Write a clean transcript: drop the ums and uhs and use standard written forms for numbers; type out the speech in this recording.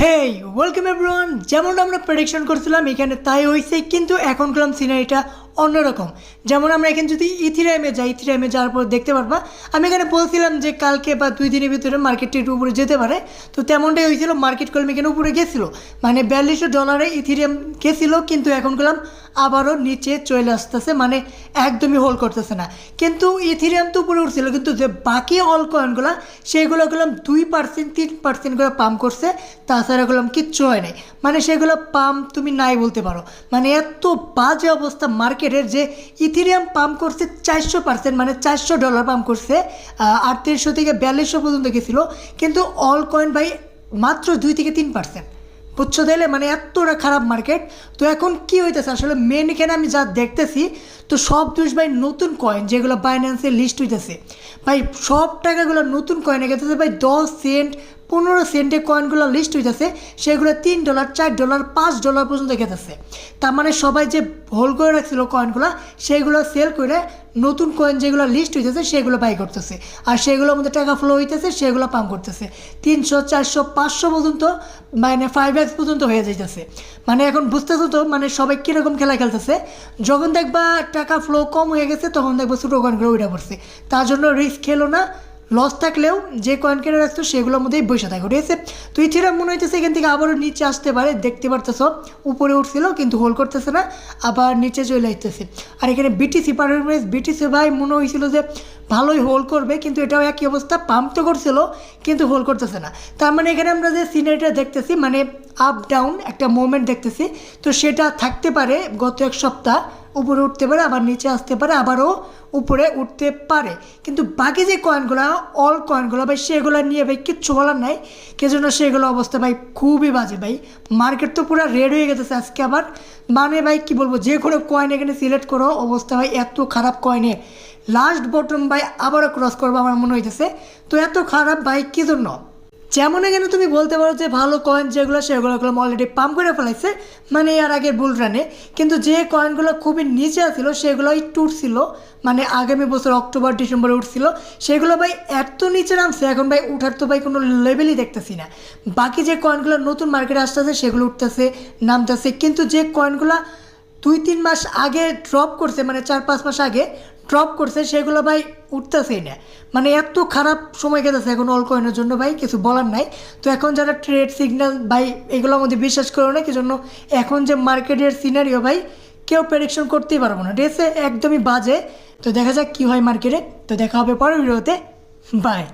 হেই welcome everyone. যেমন আমরা prediction করছিলাম এখানে তাই হয়েছে, কিন্তু এখন করলাম সিনারিটা অন্যরকম। যেমন আমরা এখানে যদি ইথিরিয়ামে যাই, ইথিরিয়ামে যাওয়ার পর দেখতে পারবা আমি এখানে বলছিলাম যে কালকে বা 2 দিনের ভিতরে মার্কেটটি একটু উপরে যেতে পারে। তো তেমনটাই হয়েছিল, মার্কেট করলাম এখানে উপরে গেছিলো, মানে $4200 ইথিরিয়াম গেছিলো, কিন্তু এখন করলাম আবারও নিচে চলে আসতেছে, মানে একদমই হোল্ড করতেছে না। কিন্তু ইথিরিয়াম তো উপরে উঠছিল, কিন্তু যে বাকি অল কয়েনগুলো সেগুলো করলাম 2% 3% করে পাম্প করছে, তাছাড়া করলাম কিচ্ছু হয় নাই। মানে সেগুলো পাম্প তুমি নাই বলতে পারো, মানে এত বাজে অবস্থা মার্কেটের যে ইথিরিয়াম পাম্প করছে 400%, মানে $400 পাম্প করছে, 3800 থেকে 4200 পর্যন্ত গেছিলো, কিন্তু অল কয়েন ভাই মাত্র 2 থেকে 3%। বুঝছো তাইলে, মানে এতটা খারাপ মার্কেট। তো এখন কি হইতেছে আসলে মেন এখানে আমি যা দেখতেছি, তো সব দোষ ভাই নতুন কয়েন যেগুলো বাইন্যান্সে লিস্ট হইতেছে ভাই, সব টাকাগুলো নতুন কয়েনে গেতেছে ভাই। 10 সেন্ট 15 সেন্টে কয়েনগুলো লিস্ট হইতেছে, সেগুলো $3 $4 $5 পর্যন্ত গেতেছে। তার মানে সবাই যে হোল্ড করে রাখছিল কয়েনগুলো সেগুলো সেল করে নতুন কয়েন যেগুলো লিস্ট হইতেছে সেগুলো বাই করতেছে, আর সেগুলোর মধ্যে টাকা ফ্লো হইতেছে, সেগুলো পাম্প করতেছে 300 400 500 পর্যন্ত, মানে 5x পর্যন্ত হয়ে যাইতেছে। মানে এখন বুঝতেছো তো, মানে সবাই কীরকম খেলা খেলতেছে। যখন দেখবা টাকা ফ্লো কম হয়ে গেছে তখন দেখবো ছোটো কয়েনগুলো উঠে পড়ছে। তার জন্য রিস্ক খেলো না, লস থাকলেও যে কয়েন কিনে রাখতো সেগুলোর মধ্যেই বসে থাকো, ঠিক আছে। তো ইথিরিয়াম মনে হইতেছে এখান থেকে আবারও নিচে আসতে পারে, দেখতে পারতেছো উপরে উঠছিল কিন্তু হোল্ড করতেছে না, আবার নিচে চলে আসতেছে। আর এখানে বিটিসি পারফরমেন্স, বিটিসি ভাই মনে হয়েছিল যে ভালোই হোল্ড করবে, কিন্তু এটাও একই অবস্থা, পাম্প তো করছিল কিন্তু হোল্ড করতেছে না। তার মানে এখানে আমরা যে সিনারিটা দেখতেছি, মানে আপ ডাউন একটা মুভমেন্ট দেখতেছি, তো সেটা থাকতে পারে গত এক সপ্তাহ উপরে উঠতে পারে, আবার নিচে আসতে পারে, আবারও উপরে উঠতে পারে। কিন্তু বাকি যে কয়েনগুলো অল কয়েনগুলো ভাই সেগুলো নিয়ে ভাই কিচ্ছু বলার নাই, কে জন্য সেগুলো অবস্থা ভাই খুবই বাজে ভাই। মার্কেট তো পুরো রেড হয়ে গেছে আজকে আবার, মানে ভাই কী বলবো, যে কোনো কয়েন এখানে সিলেক্ট করো অবস্থা ভাই এত খারাপ। কয়েনে লাস্ট বটম ভাই আবারও ক্রস করবো আমার মনে হইতেছে। তো এত খারাপ ভাই কী জন্য? যেমন এখানে তুমি বলতে পারো যে ভালো কয়েন যেগুলো সেগুলো অলরেডি পাম্প করে ফেলাইছে, মানে এর আগের বুল রানে। কিন্তু যে কয়েনগুলো খুবই নিচে ছিল সেগুলো একটু উঠছিল, মানে আগামী বছর অক্টোবর ডিসেম্বরে উঠছিল, সেগুলো ভাই এত নিচে নামছে এখন ভাই উঠার তো ভাই কোনো লেভেলই দেখতেছি না। বাকি যে কয়েনগুলো নতুন মার্কেটে আসতেছে সেগুলো উঠতেছে নামতেছে, কিন্তু যে কয়েনগুলো 2-3 মাস আগে ড্রপ করছে, মানে 4-5 মাস আগে ড্রপ করছে, সেগুলো ভাই উঠতেছেই না। মানে এত খারাপ সময় গেছে এখন অল কয়েনের জন্য ভাই, কিছু বলার নাই। তো এখন যারা ট্রেড সিগন্যাল ভাই এগুলোর মধ্যে বিশ্বাস করো না, কি জন্য এখন যে মার্কেটের সিনারিও ভাই কেউ প্রেডিকশন করতেই পারবো না, ঠিক আছে, একদমই বাজে। তো দেখা যাক কী হয় মার্কেটে। তো দেখা হবে পরের ভিডিওতে, বাই।